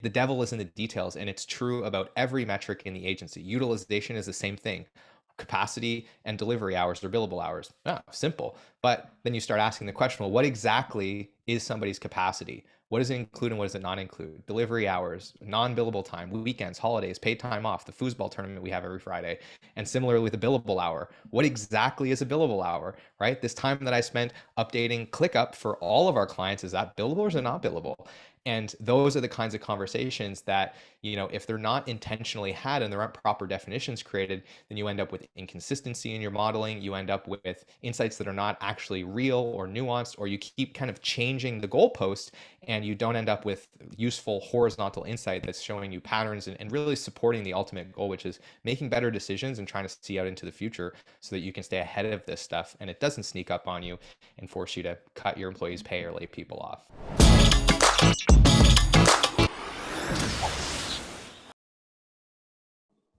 the devil is in the details, and it's true about every metric in the agency. Utilization is the same thing. Capacity and delivery hours or billable hours. Simple. But then you start asking the question, well, what exactly is somebody's capacity? What does it include and what does it not include? Delivery hours, non-billable time, weekends, holidays, paid time off, the foosball tournament we have every Friday. And similarly with a billable hour, what exactly is a billable hour, right? This time that I spent updating ClickUp for all of our clients, is that billable or is it not billable? And those are the kinds of conversations that, if they're not intentionally had and there aren't proper definitions created, then you end up with inconsistency in your modeling. You end up with insights that are not actually real or nuanced, or you keep kind of changing the goalpost and you don't end up with useful horizontal insight that's showing you patterns and really supporting the ultimate goal, which is making better decisions and trying to see out into the future so that you can stay ahead of this stuff and it doesn't sneak up on you and force you to cut your employees' pay or lay people off.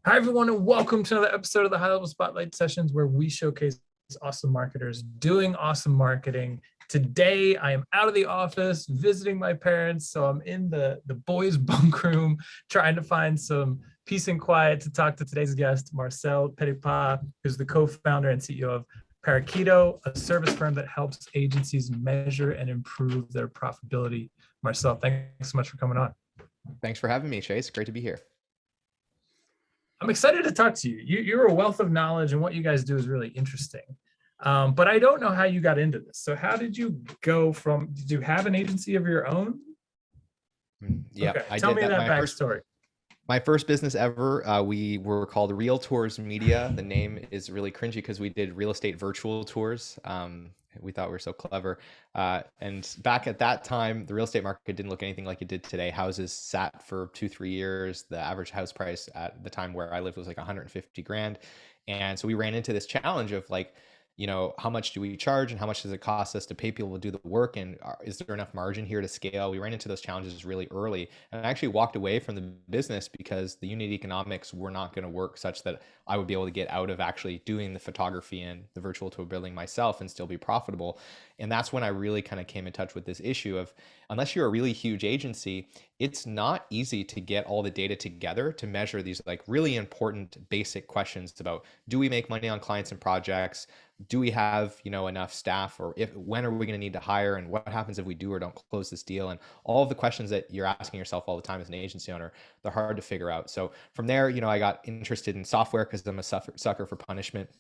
Hi, everyone, and welcome to another episode of the High Level Spotlight Sessions, where we showcase awesome marketers doing awesome marketing. Today, I am out of the office visiting my parents, so I'm in the boys' bunk room trying to find some peace and quiet to talk to today's guest, Marcel Petitpas, who's the co-founder and CEO of Parakeeto, a service firm that helps agencies measure and improve their profitability. Marcel, thanks so much for coming on. Thanks for having me, Chase. Great to be here. I'm excited to talk to you. You're a wealth of knowledge, and what you guys do is really interesting. But I don't know how you got into this. So how did you go from, did you have an agency of your own? Yeah, okay. I Tell did me that backstory. backstory. My first business ever, we were called Real Tours Media. The name is really cringy because we did real estate virtual tours. We thought we were so clever. And back at that time, the real estate market didn't look anything like it did today. Houses sat for 2-3 years. The average house price at the time where I lived was like 150 grand. And so we ran into this challenge of like, how much do we charge and how much does it cost us to pay people to do the work? And is there enough margin here to scale? We ran into those challenges really early. And I actually walked away from the business because the unit economics were not going to work such that I would be able to get out of actually doing the photography and the virtual tour building myself and still be profitable. And that's when I really kind of came in touch with this issue of, unless you're a really huge agency, it's not easy to get all the data together to measure these like really important basic questions about, do we make money on clients and projects? Do we have, enough staff, or when are we going to need to hire, and what happens if we do or don't close this deal? And all of the questions that you're asking yourself all the time as an agency owner, they're hard to figure out. So from there, I got interested in software because I'm a sucker for punishment.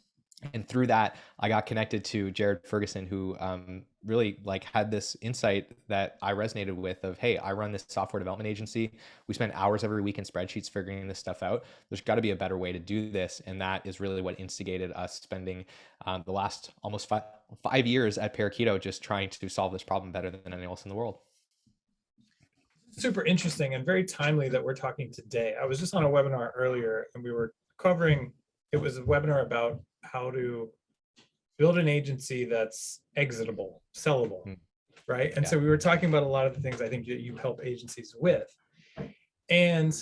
And through that, I got connected to Jared Ferguson, who really like had this insight that I resonated with of, hey, I run this software development agency. We spend hours every week in spreadsheets figuring this stuff out. There's got to be a better way to do this. And that is really what instigated us spending the last almost 5 years at Parakeeto just trying to solve this problem better than anyone else in the world. Super interesting and very timely that we're talking today. I was just on a webinar earlier and we were covering, it was a webinar about how to build an agency that's exitable, sellable, right? And so we were talking about a lot of the things I think that you help agencies with. And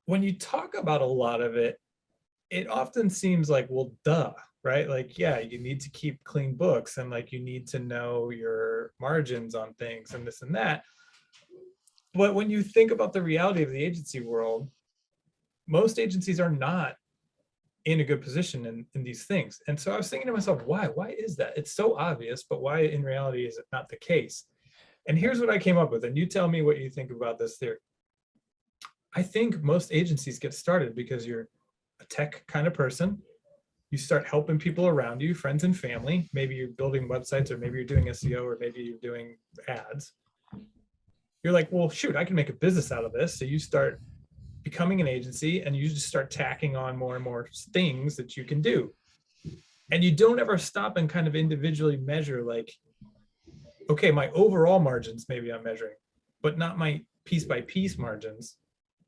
when you talk about a lot of it, it often seems like, well, duh, right? Like, yeah, you need to keep clean books and like you need to know your margins on things and this and that. But when you think about the reality of the agency world, most agencies are not in a good position in these things. And so I was thinking to myself, why is that? It's so obvious, but why in reality is it not the case? And here's what I came up with, and you tell me what you think about this theory. I think most agencies get started because you're a tech kind of person. You start helping people around you, friends and family. Maybe you're building websites, or maybe you're doing SEO, or maybe you're doing ads. You're like, well, shoot, I can make a business out of this. So you start becoming an agency and you just start tacking on more and more things that you can do. And you don't ever stop and kind of individually measure like, okay, my overall margins, maybe I'm measuring, but not my piece by piece margins.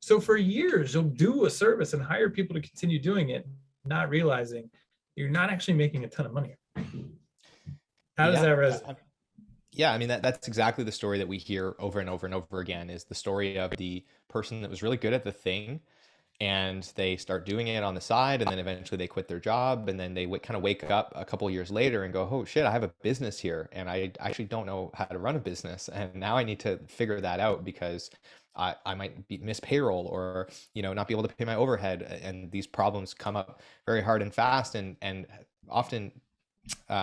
So for years, you'll do a service and hire people to continue doing it, not realizing you're not actually making a ton of money. How does that resonate? Yeah, I mean, that's exactly the story that we hear over and over and over again, is the story of the person that was really good at the thing and they start doing it on the side, and then eventually they quit their job, and then they kind of wake up a couple years later and go, oh shit, I have a business here and I actually don't know how to run a business, and now I need to figure that out because I might miss payroll, or not be able to pay my overhead, and these problems come up very hard and fast, and often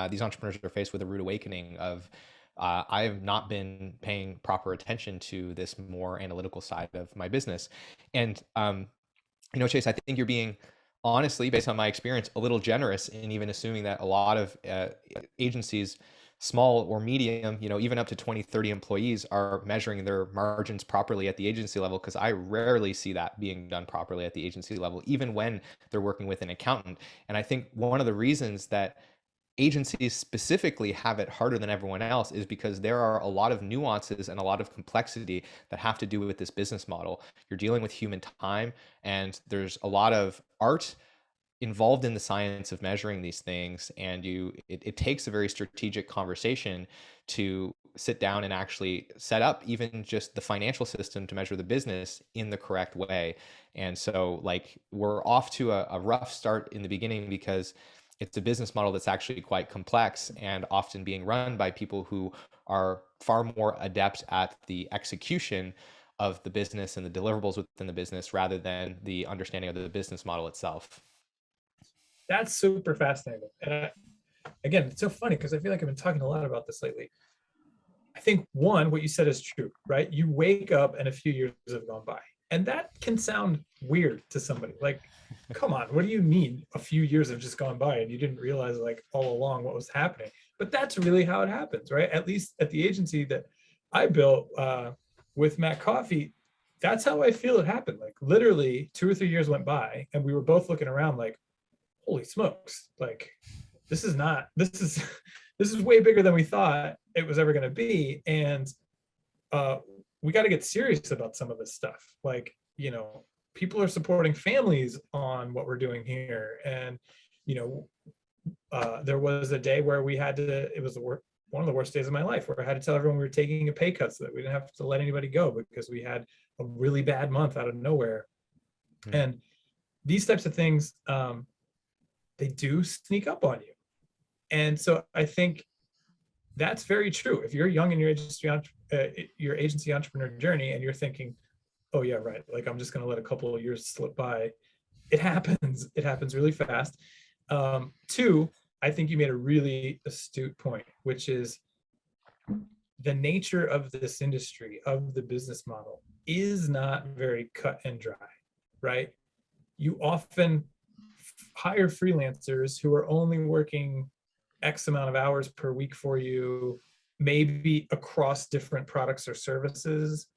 these entrepreneurs are faced with a rude awakening of I have not been paying proper attention to this more analytical side of my business. And Chase, I think you're being, honestly, based on my experience, a little generous in even assuming that a lot of agencies, small or medium, even up to 20, 30 employees, are measuring their margins properly at the agency level, because I rarely see that being done properly at the agency level, even when they're working with an accountant. And I think one of the reasons that agencies specifically have it harder than everyone else is because there are a lot of nuances and a lot of complexity that have to do with this business model. You're dealing with human time, and there's a lot of art involved in the science of measuring these things, and it takes a very strategic conversation to sit down and actually set up even just the financial system to measure the business in the correct way. And so, like, we're off to a rough start in the beginning because it's a business model that's actually quite complex and often being run by people who are far more adept at the execution of the business and the deliverables within the business rather than the understanding of the business model itself. That's super fascinating. And again, it's so funny because I feel like I've been talking a lot about this lately. I think one, what you said is true, right? You wake up and a few years have gone by. And that can sound weird to somebody. Like, come on, what do you mean a few years have just gone by and you didn't realize like all along what was happening? But that's really how it happens, right? At least at the agency that I built with Matt Coffee, that's how I feel it happened. Like literally 2 or 3 years went by and we were both looking around like, holy smokes, like this is not, this is way bigger than we thought it was ever going to be. And we got to get serious about some of this stuff. Like, people are supporting families on what we're doing here. And, there was a day where we had to, it was one of the worst days of my life, where I had to tell everyone we were taking a pay cut so that we didn't have to let anybody go because we had a really bad month out of nowhere. And these types of things, they do sneak up on you. And so I think that's very true. If you're young in your agency entrepreneur journey and you're thinking, oh yeah, right, like I'm just going to let a couple of years slip by, it happens. It happens really fast. Two, I think you made a really astute point, which is the nature of this industry, of the business model, is not very cut and dry, right? You often hire freelancers who are only working X amount of hours per week for you, maybe across different products or services.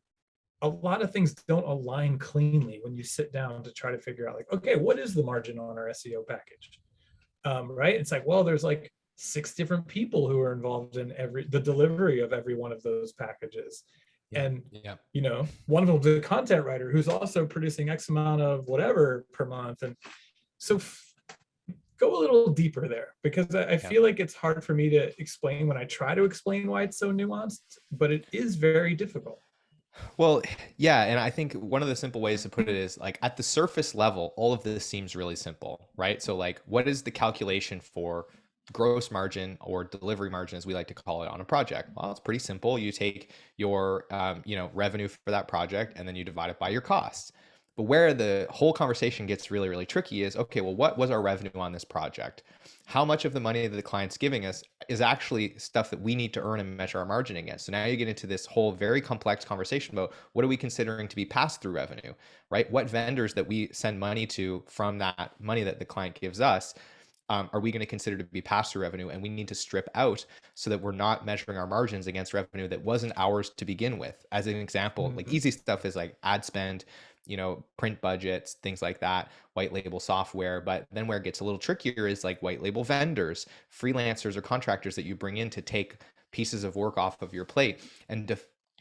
A lot of things don't align cleanly when you sit down to try to figure out like, okay, what is the margin on our SEO package? Right? It's like, well, there's like 6 different people who are involved in the delivery of every one of those packages. And one of them is a content writer who's also producing X amount of whatever per month. And so go a little deeper there, because I feel like it's hard for me to explain when I try to explain why it's so nuanced, but it is very difficult. Well, yeah, and I think one of the simple ways to put it is like at the surface level, all of this seems really simple, right? So like, what is the calculation for gross margin or delivery margin, as we like to call it, on a project? Well, it's pretty simple. You take your revenue for that project and then you divide it by your costs. But where the whole conversation gets really, really tricky is, okay, well, what was our revenue on this project? How much of the money that the client's giving us is actually stuff that we need to earn and measure our margin against? So now you get into this whole very complex conversation about what are we considering to be pass-through revenue, right? What vendors that we send money to from that money that the client gives us, are we going to consider to be pass-through revenue? And we need to strip out so that we're not measuring our margins against revenue that wasn't ours to begin with. As an example, like easy stuff is like ad spend, print budgets, things like that, white label software. But then where it gets a little trickier is like white label vendors, freelancers or contractors that you bring in to take pieces of work off of your plate. And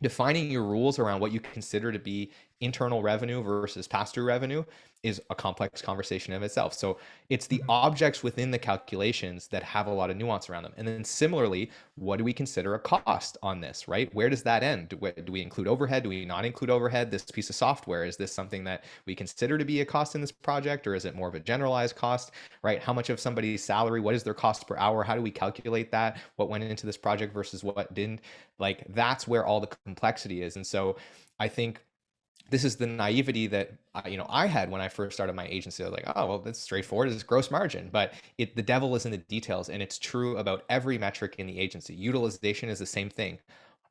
defining your rules around what you consider to be internal revenue versus pass-through revenue is a complex conversation of itself. So it's the Mhm. objects within the calculations that have a lot of nuance around them. And then similarly, what do we consider a cost on this, right? Where does that end? Do we include overhead? Do we not include overhead? This piece of software, is this something that we consider to be a cost in this project, or is it more of a generalized cost, right? How much of somebody's salary, what is their cost per hour? How do we calculate that? What went into this project versus what didn't? Like, that's where all the complexity is. And so I think this is the naivety that I had when I first started my agency. I was like, oh well, that's straightforward. It's gross margin, but the devil is in the details, and it's true about every metric in the agency. Utilization is the same thing.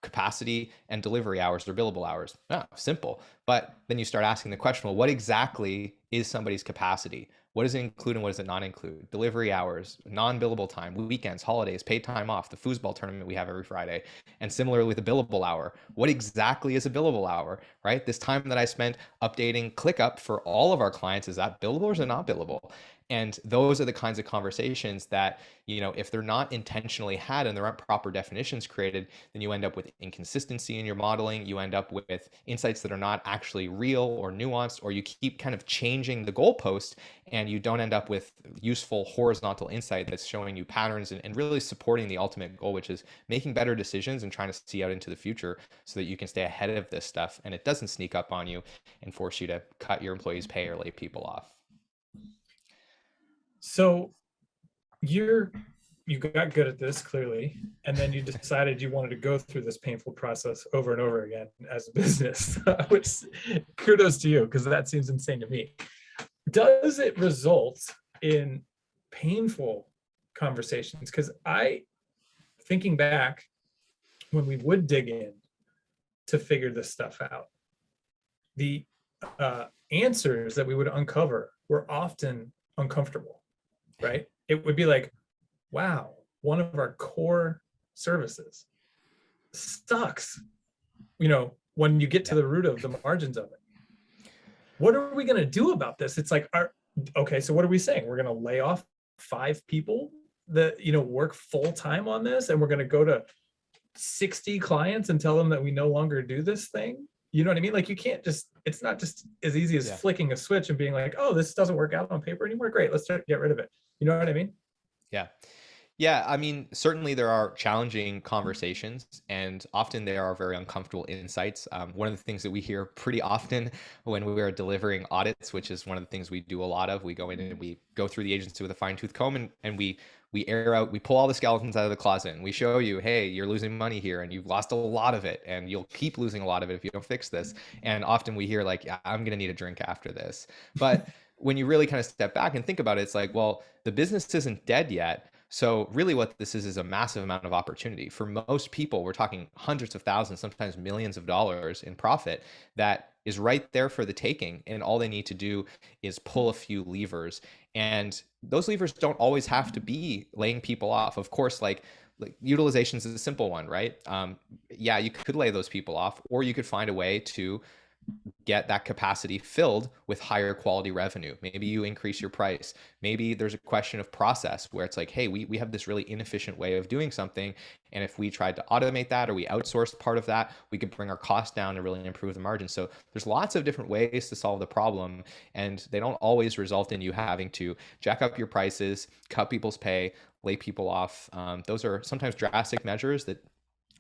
Capacity and delivery hours, or billable hours. Simple. But then you start asking the question, well, what exactly is somebody's capacity? What does it include and what does it not include? Delivery hours, non-billable time, weekends, holidays, paid time off, the foosball tournament we have every Friday. And similarly with a billable hour, what exactly is a billable hour, right? This time that I spent updating ClickUp for all of our clients, is that billable or is it not billable? And those are the kinds of conversations that, if they're not intentionally had and there aren't proper definitions created, then you end up with inconsistency in your modeling. You end up with insights that are not actually real or nuanced, or you keep kind of changing the goalpost, and you don't end up with useful horizontal insight that's showing you patterns and really supporting the ultimate goal, which is making better decisions and trying to see out into the future so that you can stay ahead of this stuff and it doesn't sneak up on you and force you to cut your employees' pay or lay people off. So you're you got good at this clearly, and then you decided you wanted to go through this painful process over and over again as a business, which kudos to you, because that seems insane to me. Does it result in painful conversations? Because thinking back, when we would dig in to figure this stuff out, the answers that we would uncover were often uncomfortable, right? It would be like, wow, one of our core services sucks, when you get to Yeah. the root of the margins of it. What are we going to do about this? It's like, okay, so what are we saying? We're going to lay off 5 people that, work full time on this, and we're going to go to 60 clients and tell them that we no longer do this thing? You know what I mean? Like, you can't just, it's not just as easy as Yeah. flicking a switch and being like, oh, this doesn't work out on paper anymore. Great, let's get rid of it. You know what I mean? Yeah. Yeah, I mean, certainly there are challenging conversations, and often there are very uncomfortable insights. One of the things that we hear pretty often when we are delivering audits, which is one of the things we do a lot of, we go in and we go through the agency with a fine tooth comb, and we air out, we pull all the skeletons out of the closet, and we show you, hey, you're losing money here, and you've lost a lot of it, and you'll keep losing a lot of it if you don't fix this. And often we hear like, yeah, I'm going to need a drink after this. But when you really kind of step back and think about it, it's like, well, the business isn't dead yet. So really what this is a massive amount of opportunity. For most people, we're talking hundreds of thousands, sometimes millions of dollars in profit that is right there for the taking. And all they need to do is pull a few levers. And those levers don't always have to be laying people off. Of course, like utilization is a simple one, right? Yeah, you could lay those people off, or you could find a way to get that capacity filled with higher quality revenue. Maybe you increase your price. Maybe there's a question of process where it's like, hey, we have this really inefficient way of doing something. And if we tried to automate that, or we outsourced part of that, we could bring our cost down and really improve the margin. So there's lots of different ways to solve the problem. And they don't always result in you having to jack up your prices, cut people's pay, lay people off. Those are sometimes drastic measures that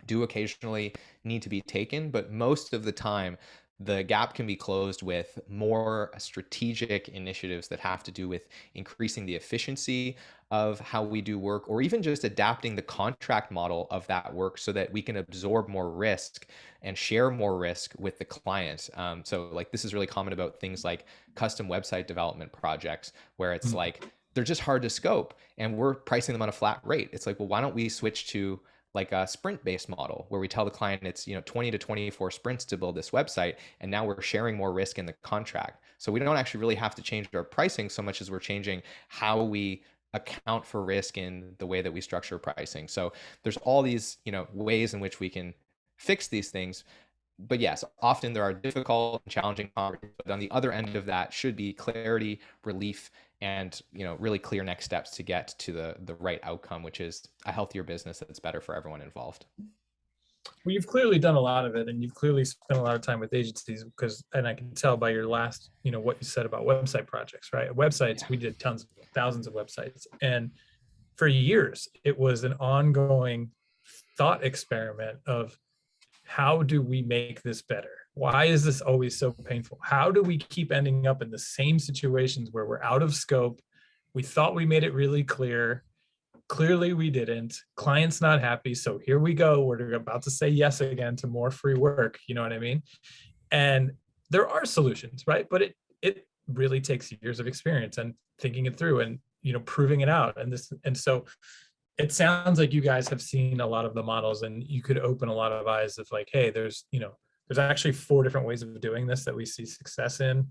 do occasionally need to be taken, but most of the time, the gap can be closed with more strategic initiatives that have to do with increasing the efficiency of how we do work, or even just adapting the contract model of that work so that we can absorb more risk and share more risk with the client. So like, this is really common about things like custom website development projects, where it's like, they're just hard to scope and we're pricing them on a flat rate. It's like, well, why don't we switch to like a sprint based model where we tell the client it's 20 to 24 sprints to build this website, and now we're sharing more risk in the contract. So we don't actually really have to change our pricing so much as we're changing how we account for risk in the way that we structure pricing. So there's all these ways in which we can fix these things. But yes, often there are difficult and challenging conversations, but on the other end of that should be clarity, relief, and really clear next steps to get to the right outcome, which is a healthier business that's better for everyone involved. Well, you've clearly done a lot of it, and you've clearly spent a lot of time with agencies because, and I can tell by your last, what you said about website projects, right? Websites, Yeah. we did thousands of websites, and for years it was an ongoing thought experiment of how do we make this better? Why is this always so painful? How do we keep ending up in the same situations where we're out of scope? We thought we made it really clear. Clearly, we didn't. Client's not happy. So here we go. We're about to say yes again to more free work. You know what I mean? And there are solutions, right? But it really takes years of experience and thinking it through and proving it out. And so it sounds like you guys have seen a lot of the models and you could open a lot of eyes of like, hey, there's actually 4 different ways of doing this that we see success in.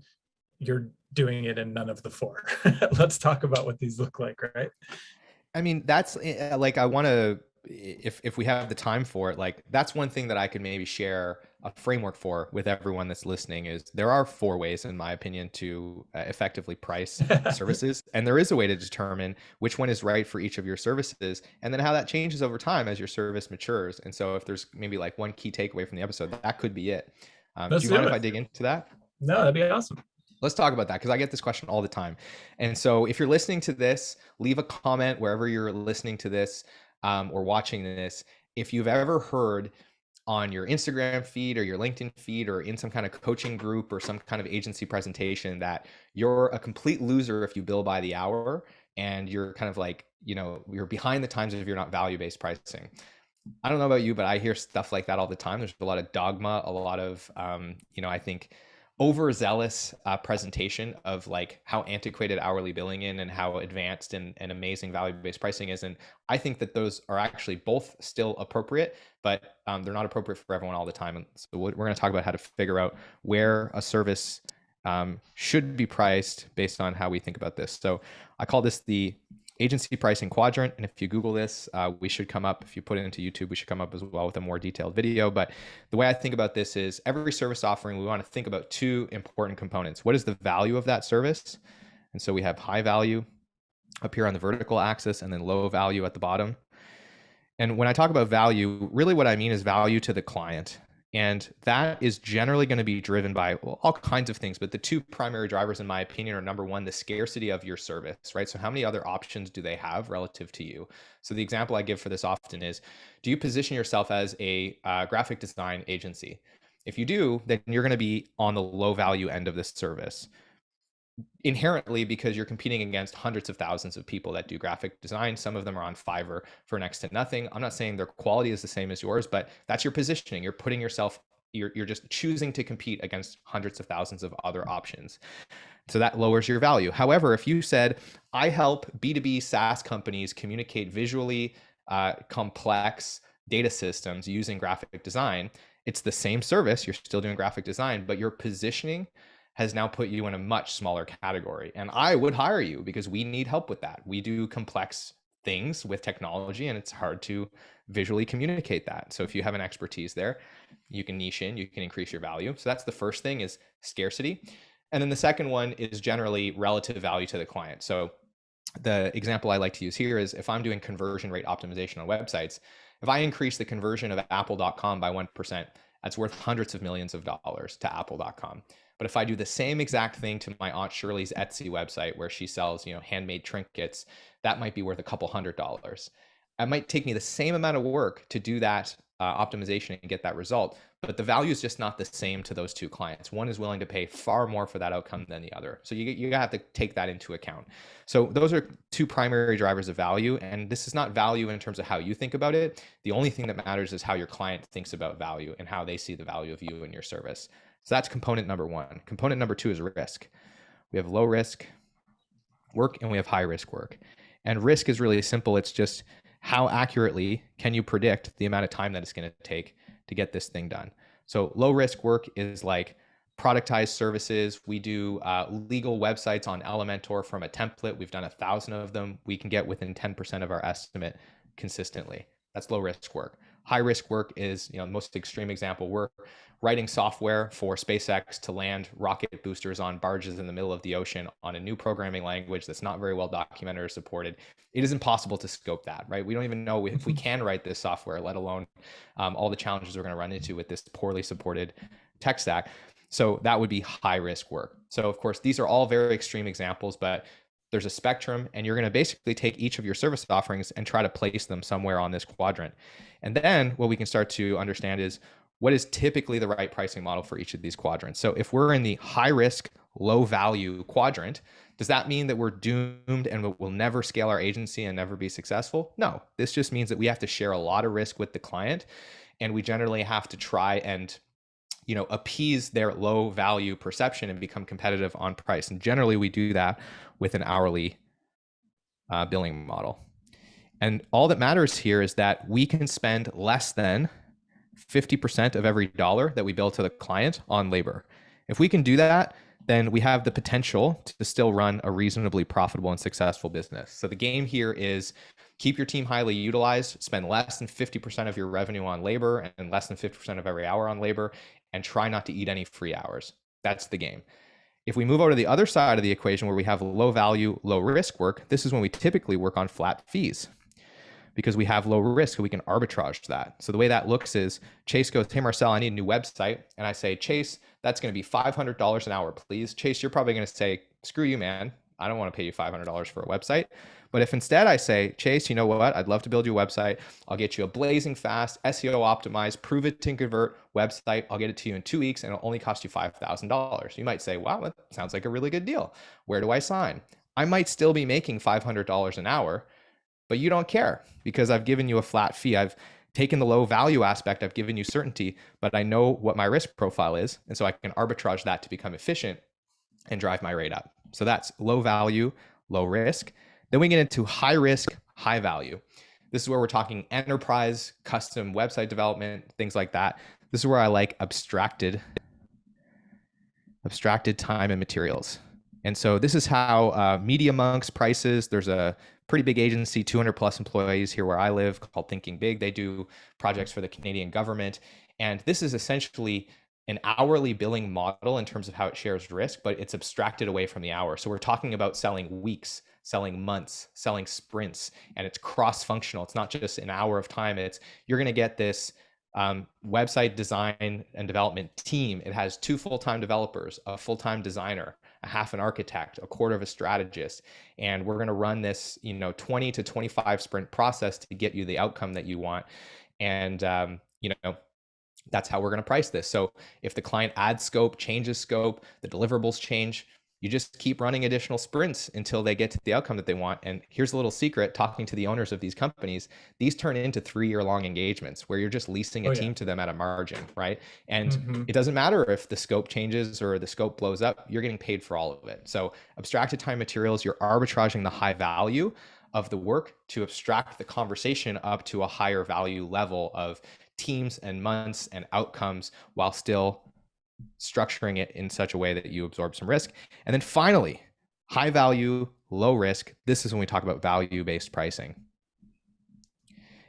You're doing it in none of the 4. Let's talk about what these look like, right? I mean, that's like, I want to, if we have the time for it, like that's one thing that I could maybe share a framework for with everyone that's listening is there are 4 ways, in my opinion, to effectively price services. And there is a way to determine which one is right for each of your services and then how that changes over time as your service matures. And so if there's maybe like one key takeaway from the episode, that could be it. Do Let's you do mind if I it. dig into that? No, that'd be awesome. Let's talk about that because I get this question all the time. And so if you're listening to this, leave a comment wherever you're listening to this or watching this. If you've ever heard on your Instagram feed or your LinkedIn feed or in some kind of coaching group or some kind of agency presentation that you're a complete loser if you bill by the hour and you're kind of like, you're behind the times if you're not value-based pricing. I don't know about you, but I hear stuff like that all the time. There's a lot of dogma, a lot of, I think overzealous presentation of like how antiquated hourly billing in and how advanced and amazing value-based pricing is. And I think that those are actually both still appropriate, but they're not appropriate for everyone all the time. And so we're going to talk about how to figure out where a service should be priced based on how we think about this. So I call this the agency pricing quadrant. And if you Google this, we should come up. If you put it into YouTube, we should come up as well with a more detailed video. But the way I think about this is every service offering, we want to think about 2 important components. What is the value of that service? And so we have high value up here on the vertical axis and then low value at the bottom. And when I talk about value, really what I mean is value to the client. And that is generally going to be driven by all kinds of things. But the 2 primary drivers, in my opinion, are number one, the scarcity of your service, right? So how many other options do they have relative to you? So the example I give for this often is, do you position yourself as a graphic design agency? If you do, then you're going to be on the low value end of this service inherently because you're competing against hundreds of thousands of people that do graphic design. Some of them are on Fiverr for next to nothing. I'm not saying their quality is the same as yours, but that's your positioning. You're putting yourself, you're just choosing to compete against hundreds of thousands of other options. So that lowers your value. However, if you said, I help B2B SaaS companies communicate visually complex data systems using graphic design, it's the same service. You're still doing graphic design, but your positioning has now put you in a much smaller category. And I would hire you because we need help with that. We do complex things with technology and it's hard to visually communicate that. So if you have an expertise there, you can niche in, you can increase your value. So that's the first thing is scarcity. And then the second one is generally relative value to the client. So the example I like to use here is if I'm doing conversion rate optimization on websites, if I increase the conversion of apple.com by 1%, that's worth hundreds of millions of dollars to apple.com. But if I do the same exact thing to my Aunt Shirley's Etsy website where she sells, handmade trinkets, that might be worth a couple $100s. It might take me the same amount of work to do that optimization and get that result, but the value is just not the same to those 2 clients. One is willing to pay far more for that outcome than the other. So you have to take that into account. So those are 2 primary drivers of value. And this is not value in terms of how you think about it. The only thing that matters is how your client thinks about value and how they see the value of you and your service. So that's component number 1. Component number 2 is risk. We have low risk work and we have high risk work. And risk is really simple. It's just how accurately can you predict the amount of time that it's going to take to get this thing done. So low risk work is like productized services. We do legal websites on Elementor from a template. We've done 1,000 of them. We can get within 10% of our estimate consistently. That's low risk work. High risk work is, the most extreme example. We're writing software for SpaceX to land rocket boosters on barges in the middle of the ocean on a new programming language that's not very well documented or supported. It is impossible to scope that, right? We don't even know if we can write this software, let alone all the challenges we're going to run into with this poorly supported tech stack. So that would be high risk work. So of course, these are all very extreme examples, but there's a spectrum, and you're going to basically take each of your service offerings and try to place them somewhere on this quadrant. And then what we can start to understand is what is typically the right pricing model for each of these quadrants. So if we're in the high risk, low value quadrant, does that mean that we're doomed and we'll never scale our agency and never be successful? No, this just means that we have to share a lot of risk with the client, and we generally have to try and appease their low value perception and become competitive on price. And generally we do that with an hourly billing model. And all that matters here is that we can spend less than 50% of every dollar that we bill to the client on labor. If we can do that, then we have the potential to still run a reasonably profitable and successful business. So the game here is keep your team highly utilized, spend less than 50% of your revenue on labor and less than 50% of every hour on labor, and try not to eat any free hours. That's the game. If we move over to the other side of the equation where we have low value, low risk work, this is when we typically work on flat fees because we have low risk and we can arbitrage that. So the way that looks is Chase goes, hey, Marcel, I need a new website. And I say, Chase, that's going to be $500 an hour, please. Chase, you're probably going to say, screw you, man. I don't want to pay you $500 for a website. But if instead I say, Chase, you know what? I'd love to build you a website. I'll get you a blazing fast, SEO optimized, prove it to convert website. I'll get it to you in 2 weeks and it'll only cost you $5,000. You might say, wow, that sounds like a really good deal. Where do I sign? I might still be making $500 an hour, but you don't care because I've given you a flat fee. I've taken the low value aspect. I've given you certainty, but I know what my risk profile is. And so I can arbitrage that to become efficient and drive my rate up. So that's low value, low risk. Then we get into high risk, high value. This is where we're talking enterprise, custom website development, things like that. This is where I like abstracted time and materials. And so this is how Media Monks prices. There's a pretty big agency, 200 plus employees here where I live, called Thinking Big. They do projects for the Canadian government. And this is essentially an hourly billing model in terms of how it shares risk, but it's abstracted away from the hour. So we're talking about selling weeks, selling months, selling sprints, and it's cross-functional. It's not just an hour of time. You're going to get this website design and development team. It has 2 full-time developers, a full-time designer, a half an architect, a quarter of a strategist. And we're going to run this, 20 to 25 sprint process to get you the outcome that you want. And, that's how we're going to price this. So if the client adds scope, changes scope, the deliverables change, you just keep running additional sprints until they get to the outcome that they want. And here's a little secret, talking to the owners of these companies, these turn into 3-year-long engagements where you're just leasing a team to them at a margin, right? And it doesn't matter if the scope changes or the scope blows up, you're getting paid for all of it. So abstracted time materials, you're arbitraging the high value of the work to abstract the conversation up to a higher value level of teams and months and outcomes while still structuring it in such a way that you absorb some risk. And then finally, high value, low risk. This is when we talk about value-based pricing.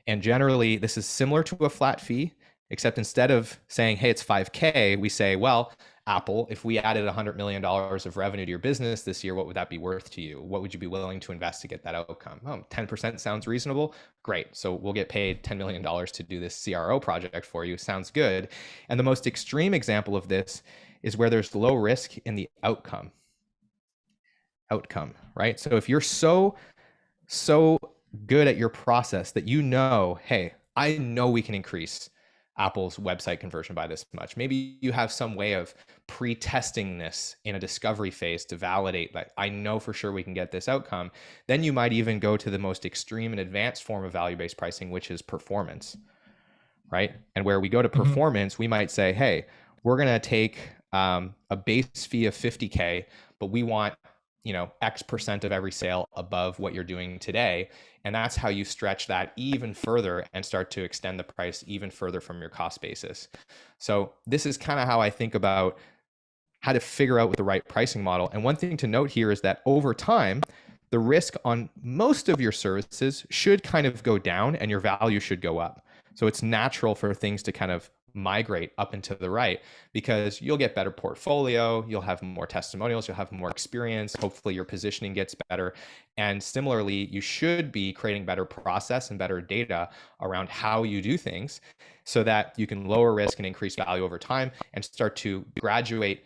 And generally, this is similar to a flat fee, except instead of saying, hey, it's 5K, we say, well, Apple, if we added $100 million of revenue to your business this year, what would that be worth to you? What would you be willing to invest to get that outcome? 10% sounds reasonable. Great. So we'll get paid $10 million to do this CRO project for you. Sounds good. And the most extreme example of this is where there's low risk in the outcome, right? So if you're so good at your process that hey, I know we can increase Apple's website conversion by this much. Maybe you have some way of pre-testing this in a discovery phase to validate that I know for sure we can get this outcome. Then you might even go to the most extreme and advanced form of value-based pricing, which is performance, right? And where we go to performance, we might say, hey, we're going to take a base fee of 50K, but we want X% of every sale above what you're doing today. And that's how you stretch that even further and start to extend the price even further from your cost basis. So this is kind of how I think about how to figure out the right pricing model. And one thing to note here is that over time, the risk on most of your services should kind of go down and your value should go up. So it's natural for things to kind of migrate up and to the right because you'll get better portfolio, you'll have more testimonials, you'll have more experience, hopefully your positioning gets better. And similarly, you should be creating better process and better data around how you do things so that you can lower risk and increase value over time and start to graduate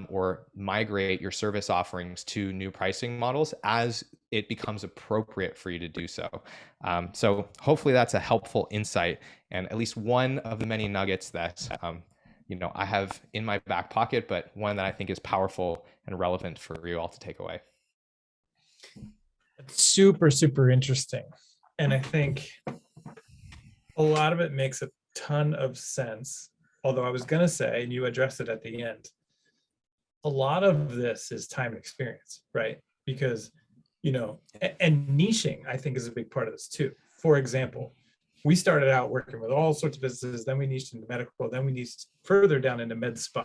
or migrate your service offerings to new pricing models as it becomes appropriate for you to do so. So hopefully that's a helpful insight and at least one of the many nuggets that I have in my back pocket, but one that I think is powerful and relevant for you all to take away. It's super, super interesting. And I think a lot of it makes a ton of sense. Although I was going to say, and you addressed it at the end, a lot of this is time and experience, right? Because, and niching, I think, is a big part of this too. For example, we started out working with all sorts of businesses, then we niched into medical, then we niched further down into med spa.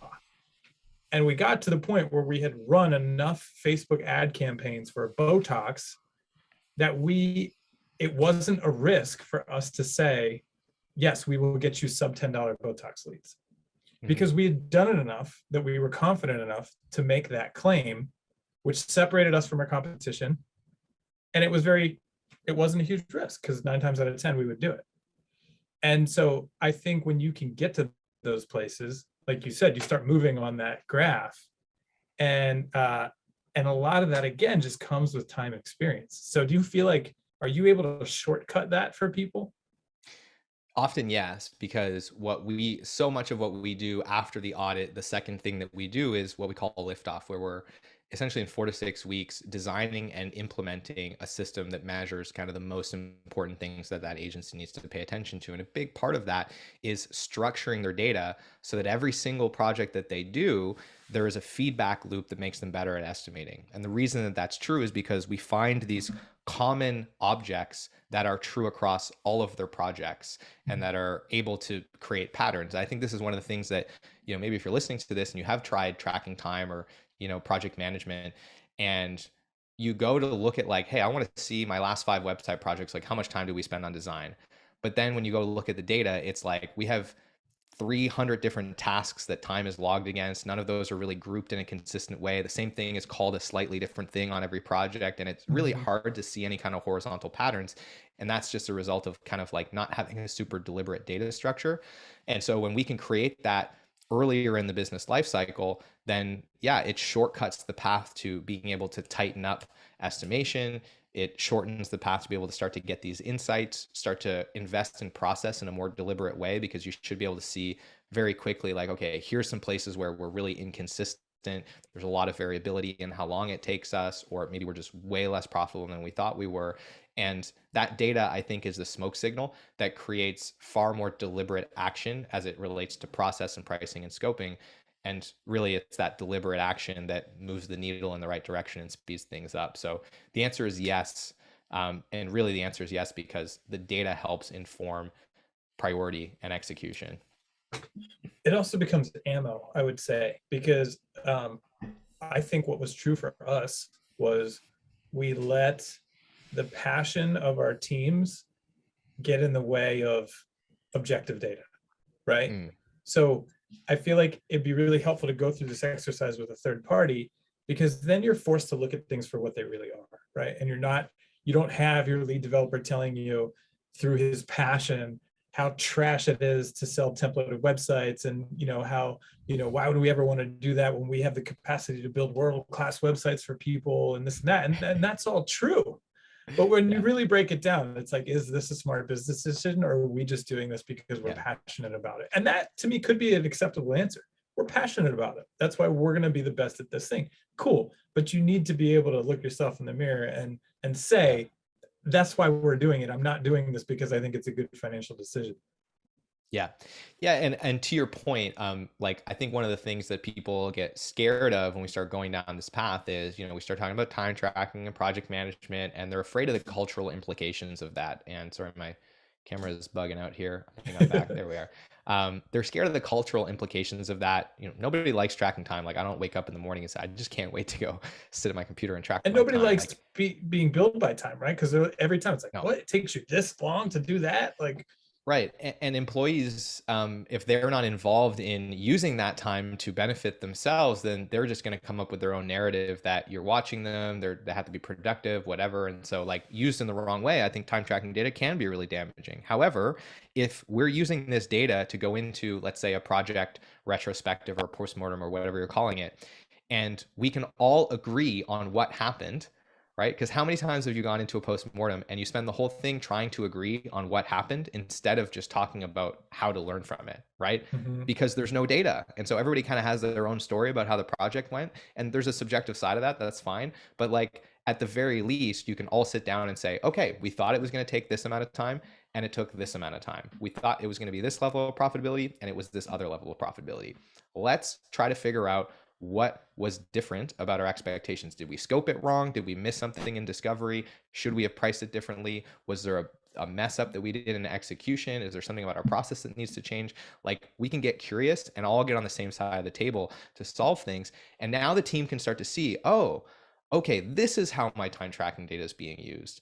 And we got to the point where we had run enough Facebook ad campaigns for Botox that it wasn't a risk for us to say, yes, we will get you sub $10 Botox leads. Because we had done it enough that we were confident enough to make that claim, which separated us from our competition. And it wasn't a huge risk because 9 times out of 10, we would do it. And so I think when you can get to those places, like you said, you start moving on that graph. And a lot of that, again, just comes with time and experience. So do you feel like, are you able to shortcut that for people? Often, yes, because so much of what we do after the audit, the second thing that we do is what we call a liftoff, where we're essentially in 4 to 6 weeks designing and implementing a system that measures kind of the most important things that agency needs to pay attention to. And a big part of that is structuring their data so that every single project that they do, there is a feedback loop that makes them better at estimating. And the reason that that's true is because we find these common objects that are true across all of their projects and that are able to create patterns. I think this is one of the things that, maybe if you're listening to this and you have tried tracking time or, project management, and you go to look at like, hey, I want to see my last 5 website projects, like how much time do we spend on design? But then when you go look at the data, it's like we have 300 different tasks that time is logged against. None of those are really grouped in a consistent way. The same thing is called a slightly different thing on every project. And it's really hard to see any kind of horizontal patterns. And that's just a result of kind of like not having a super deliberate data structure. And so when we can create that earlier in the business life cycle, then it shortcuts the path to being able to tighten up estimation. It shortens the path to be able to start to get these insights, start to invest in process in a more deliberate way, because you should be able to see very quickly, like, okay, here's some places where we're really inconsistent. There's a lot of variability in how long it takes us, or maybe we're just way less profitable than we thought we were. And that data, I think, is the smoke signal that creates far more deliberate action as it relates to process and pricing and scoping. And really, it's that deliberate action that moves the needle in the right direction and speeds things up. So the answer is yes. And really, the answer is yes, because the data helps inform priority and execution. It also becomes ammo, I would say, because I think what was true for us was we let the passion of our teams get in the way of objective data, right? So I feel like it'd be really helpful to go through this exercise with a third party, because then you're forced to look at things for what they really are, right? And you don't have your lead developer telling you through his passion how trash it is to sell templated websites, and how why would we ever want to do that when we have the capacity to build world-class websites for people and this and that, and that's all true. But when you really break it down, it's like, is this a smart business decision, or are we just doing this because we're passionate about it? And that, to me, could be an acceptable answer. We're passionate about it. That's why we're going to be the best at this thing. Cool. But you need to be able to look yourself in the mirror and say, that's why we're doing it. I'm not doing this because I think it's a good financial decision. Yeah. And to your point, like, I think one of the things that people get scared of when we start going down this path is, we start talking about time tracking and project management, and they're afraid of the cultural implications of that. And sorry, my camera is bugging out here. I think I'm back. There we are. They're scared of the cultural implications of that. Nobody likes tracking time. Like, I don't wake up in the morning and say, I just can't wait to go sit at my computer and track. And nobody likes being billed by time, right? Because every time it's like, no. what? It takes you this long to do that? Like, Right. And employees, if they're not involved in using that time to benefit themselves, then they're just going to come up with their own narrative that you're watching them, they have to be productive, whatever. And so, like, used in the wrong way, I think time tracking data can be really damaging. However, if we're using this data to go into, let's say, a project retrospective or postmortem or whatever you're calling it, and we can all agree on what happened, right? Because how many times have you gone into a post-mortem and you spend the whole thing trying to agree on what happened instead of just talking about how to learn from it, right? Mhm. Because there's no data. And so everybody kind of has their own story about how the project went. And there's a subjective side of that. That's fine. But like at the very least, you can all sit down and say, okay, we thought it was going to take this amount of time and it took this amount of time. We thought it was going to be this level of profitability and it was this other level of profitability. Let's try to figure out what was different about our expectations. Did we scope it wrong? Did we miss something in discovery? Should we have priced it differently? Was there a mess up that we did in execution? Is there something about our process that needs to change? Like, we can get curious and all get on the same side of the table to solve things. And now the team can start to see, oh, okay, this is how my time tracking data is being used.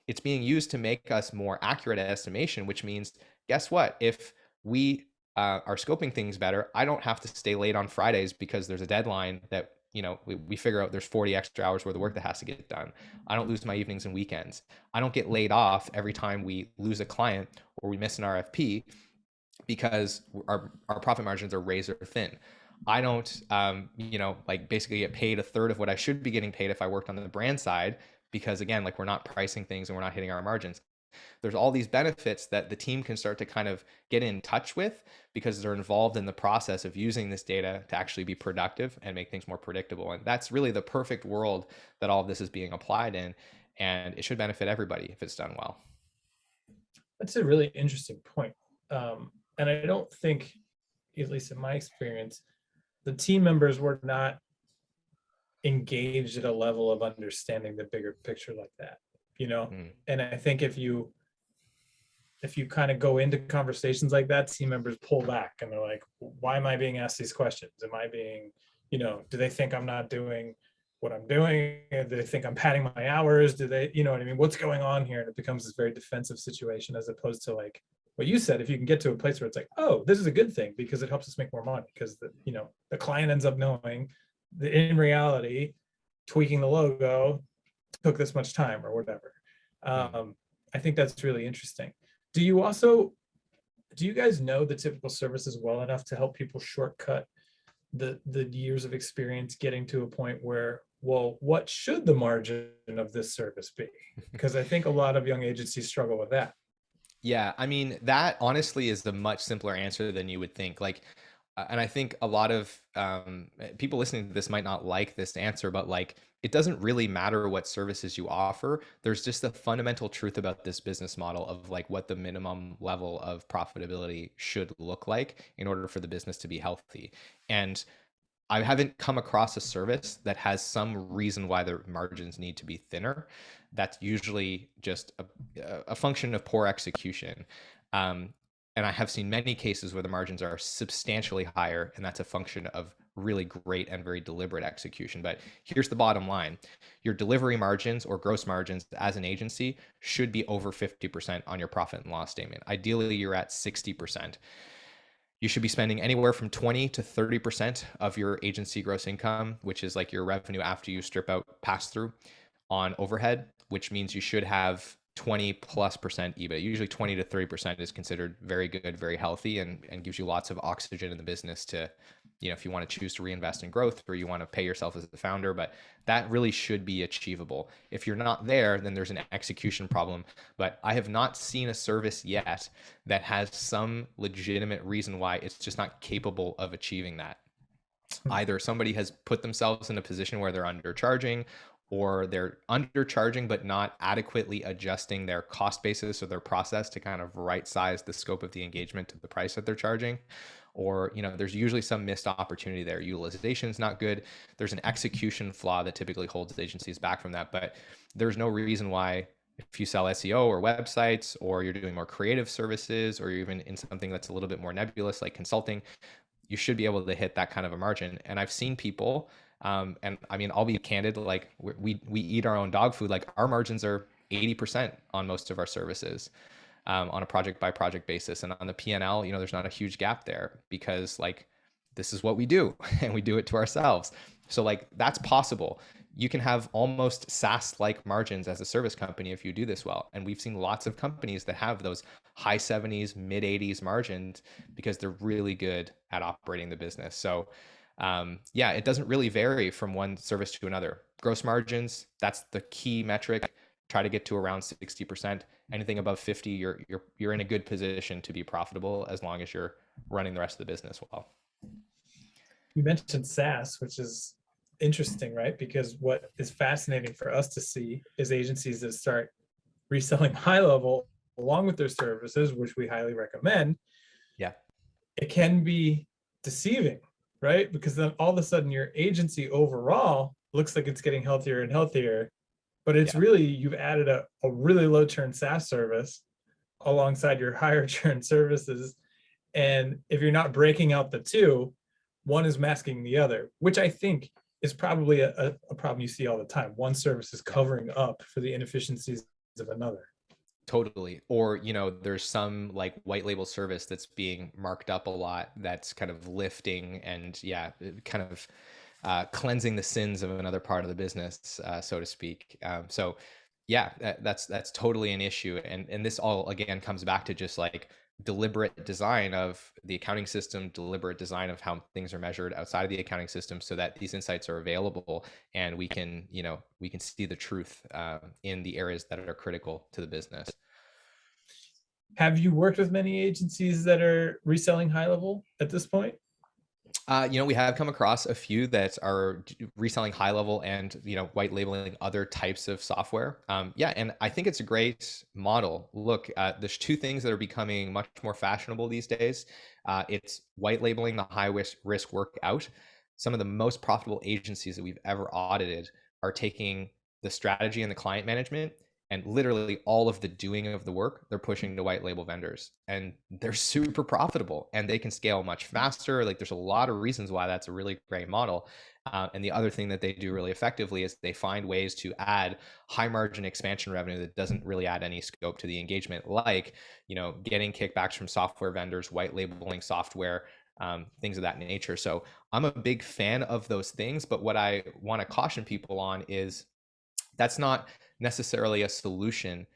It's being used to make us more accurate at estimation, which means, guess what? If we are scoping things better, I don't have to stay late on Fridays because there's a deadline that, we figure out there's 40 extra hours worth of work that has to get done. I don't lose my evenings and weekends. I don't get laid off every time we lose a client or we miss an RFP because our profit margins are razor thin. I don't, like, basically get paid a third of what I should be getting paid if I worked on the brand side, because again, like, we're not pricing things and we're not hitting our margins. There's all these benefits that the team can start to kind of get in touch with because they're involved in the process of using this data to actually be productive and make things more predictable. And that's really the perfect world that all of this is being applied in. And it should benefit everybody if it's done well. That's a really interesting point. And I don't think, at least in my experience, the team members were not engaged at a level of understanding the bigger picture like that, you know? Mm. And I think if you kind of go into conversations like that, team members pull back and they're like, why am I being asked these questions? Am I being, do they think I'm not doing what I'm doing? Do they think I'm padding my hours? Do they, you know what I mean? What's going on here? And it becomes this very defensive situation, as opposed to, like what you said, if you can get to a place where it's like, oh, this is a good thing because it helps us make more money, because the client ends up knowing that in reality, tweaking the logo took this much time or whatever. Mm. I think that's really interesting. Do you also, do you guys know the typical services well enough to help people shortcut the years of experience getting to a point where, well, what should the margin of this service be? Because I think a lot of young agencies struggle with that. Yeah, I mean, that honestly is the much simpler answer than you would think. Like, and I think a lot of people listening to this might not like this answer, but like, it doesn't really matter what services you offer. There's just a fundamental truth about this business model of like what the minimum level of profitability should look like in order for the business to be healthy. And I haven't come across a service that has some reason why their margins need to be thinner. That's usually just a function of poor execution. Um, and I have seen many cases where the margins are substantially higher, and that's a function of really great and very deliberate execution. But here's the bottom line: your delivery margins or gross margins as an agency should be over 50% on your profit and loss statement. Ideally, you're at 60%. You should be spending anywhere from 20 to 30% of your agency gross income, which is like your revenue after you strip out pass through, on overhead, which means you should have 20 plus percent EBIT. Usually 20 to 30% is considered very good, very healthy, and gives you lots of oxygen in the business to, if you want to choose to reinvest in growth or you want to pay yourself as the founder. But that really should be achievable. If you're not there, then there's an execution problem. But I have not seen a service yet that has some legitimate reason why it's just not capable of achieving that. Either somebody has put themselves in a position where they're undercharging, or they're undercharging but not adequately adjusting their cost basis or their process to kind of right size the scope of the engagement to the price that they're charging. Or, there's usually some missed opportunity there. Utilization is not good. There's an execution flaw that typically holds agencies back from that. But there's no reason why, if you sell SEO or websites, or you're doing more creative services, or you're even in something that's a little bit more nebulous like consulting, you should be able to hit that kind of a margin. And I've seen people, and I mean, I'll be candid, like we eat our own dog food. Like, our margins are 80% on most of our services. on a project by project basis. And on the P&L, there's not a huge gap there because like this is what we do and we do it to ourselves. So like that's possible. You can have almost SaaS like margins as a service company if you do this well. And we've seen lots of companies that have those high 70s, mid 80s margins because they're really good at operating the business. So yeah, it doesn't really vary from one service to another. Gross margins, that's the key metric. Try to get to around 60%. Anything above 50, you're in a good position to be profitable as long as you're running the rest of the business well. You mentioned SaaS, which is interesting, right? Because what is fascinating for us to see is agencies that start reselling high level along with their services, which we highly recommend. Yeah. It can be deceiving, right? Because then all of a sudden your agency overall looks like it's getting healthier and healthier, but it's Yeah. really, you've added a really low churn SaaS service alongside your higher churn services. And if you're not breaking out the two, one is masking the other, which I think is probably a problem you see all the time. One service is covering up for the inefficiencies of another. Totally. Or, there's some like white label service that's being marked up a lot that's kind of lifting and yeah, kind of cleansing the sins of another part of the business, so to speak. So yeah, that's totally an issue. And this all again comes back to just like deliberate design of the accounting system, deliberate design of how things are measured outside of the accounting system so that these insights are available and we can, we can see the truth in the areas that are critical to the business. Have you worked with many agencies that are reselling high level at this point? We have come across a few that are reselling high level and, white labeling other types of software. Yeah, and I think it's a great model. Look, there's two things that are becoming much more fashionable these days. It's white labeling the high risk work out. Some of the most profitable agencies that we've ever audited are taking the strategy and the client management and literally all of the doing of the work they're pushing to white label vendors, and they're super profitable and they can scale much faster. Like there's a lot of reasons why that's a really great model. And the other thing that they do really effectively is they find ways to add high margin expansion revenue that doesn't really add any scope to the engagement, like getting kickbacks from software vendors, white labeling software, things of that nature. So I'm a big fan of those things, but what I want to caution people on is that's not necessarily a solution.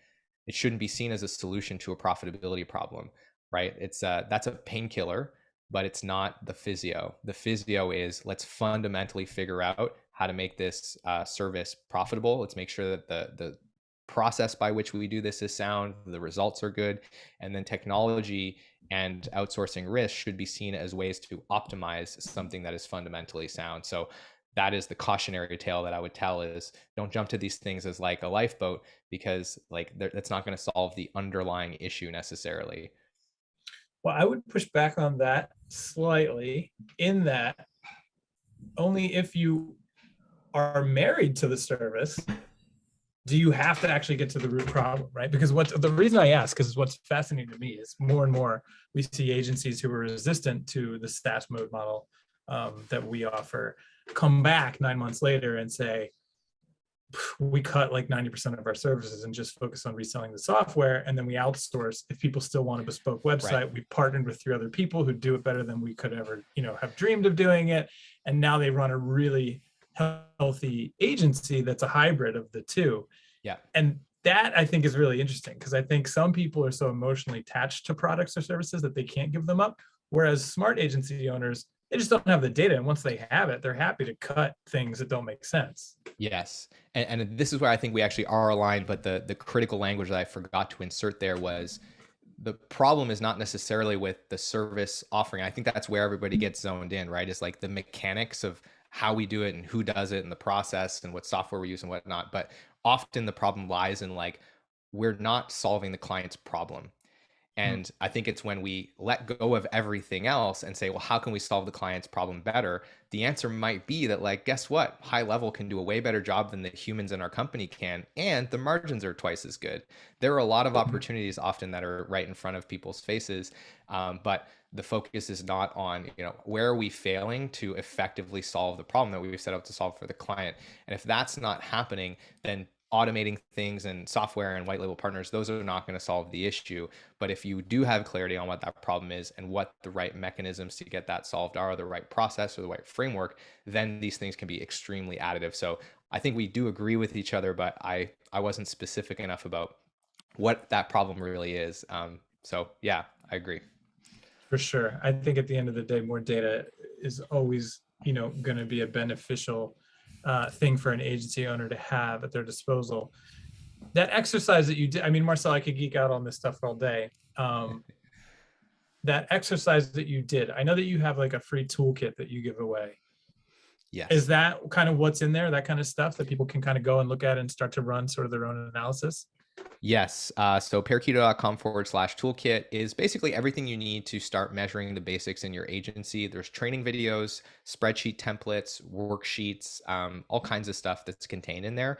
It shouldn't be seen as a solution to a profitability problem, right? It's that's a painkiller, but it's not the physio. The physio is let's fundamentally figure out how to make this service profitable. Let's make sure that the process by which we do this is sound, the results are good, and then technology and outsourcing risk should be seen as ways to optimize something that is fundamentally sound. So that is the cautionary tale that I would tell is don't jump to these things as like a lifeboat because like that's not going to solve the underlying issue necessarily. Well, I would push back on that slightly in that only if you are married to the service do you have to actually get to the root problem, right? Because what the reason I ask is what's fascinating to me is more and more we see agencies who are resistant to the SaaS mode model that we offer come back 9 months later and say, we cut like 90% of our services and just focus on reselling the software. And then we outsource. If people still want a bespoke website, right, we partnered with 3 other people who do it better than we could ever, have dreamed of doing it. And now they run a really healthy agency that's a hybrid of the two. Yeah. And that I think is really interesting because I think some people are so emotionally attached to products or services that they can't give them up. Whereas smart agency owners, they just don't have the data. And once they have it, they're happy to cut things that don't make sense. Yes. And this is where I think we actually are aligned. But the critical language that I forgot to insert there was the problem is not necessarily with the service offering. I think that's where everybody gets zoned in, right? Is like the mechanics of how we do it and who does it and the process and what software we use and whatnot. But often the problem lies in like, we're not solving the client's problem. And I think it's when we let go of everything else and say, well, how can we solve the client's problem better? The answer might be that, like, guess what? High level can do a way better job than the humans in our company can. And the margins are twice as good. There are a lot of opportunities often that are right in front of people's faces. But the focus is not on, where are we failing to effectively solve the problem that we've set out to solve for the client? And if that's not happening, then automating things and software and white label partners, those are not going to solve the issue. But if you do have clarity on what that problem is and what the right mechanisms to get that solved are, the right process or the right framework, then these things can be extremely additive. So I think we do agree with each other, but I wasn't specific enough about what that problem really is. So yeah, I agree. For sure. I think at the end of the day, more data is always, going to be a beneficial thing for an agency owner to have at their disposal. That exercise that you did, I mean, Marcel, I could geek out on this stuff all day. That exercise that you did, I know that you have like a free toolkit that you give away. Is Yes. that kind of what's in there, that kind of stuff that people can kind of go and look at and start to run sort of their own analysis? Yes. So parakeeto.com/toolkit is basically everything you need to start measuring the basics in your agency. There's training videos, spreadsheet templates, worksheets, all kinds of stuff that's contained in there.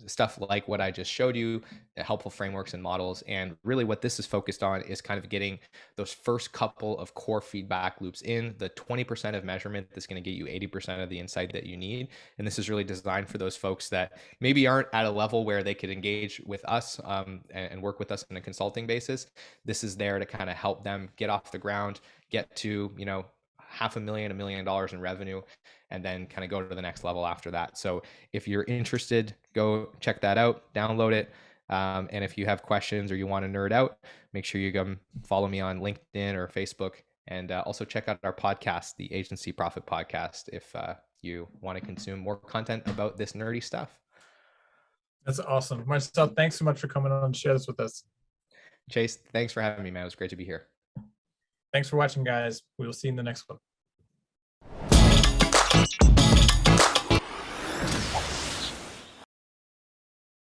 Stuff like what I just showed you, helpful frameworks and models. And really what this is focused on is kind of getting those first couple of core feedback loops in, the 20% of measurement that's going to get you 80% of the insight that you need. And this is really designed for those folks that maybe aren't at a level where they could engage with us and work with us on a consulting basis. This is there to kind of help them get off the ground, get to, $500,000, $1 million in revenue, and then kind of go to the next level after that. So if you're interested, go check that out, download it. And if you have questions or you want to nerd out, make sure you come follow me on LinkedIn or Facebook. And also check out our podcast, the Agency Profit Podcast, if you want to consume more content about this nerdy stuff. That's awesome. Marcel, thanks so much for coming on and share this with us. Chase, thanks for having me, man. It was great to be here. Thanks for watching, guys. We will see you in the next one.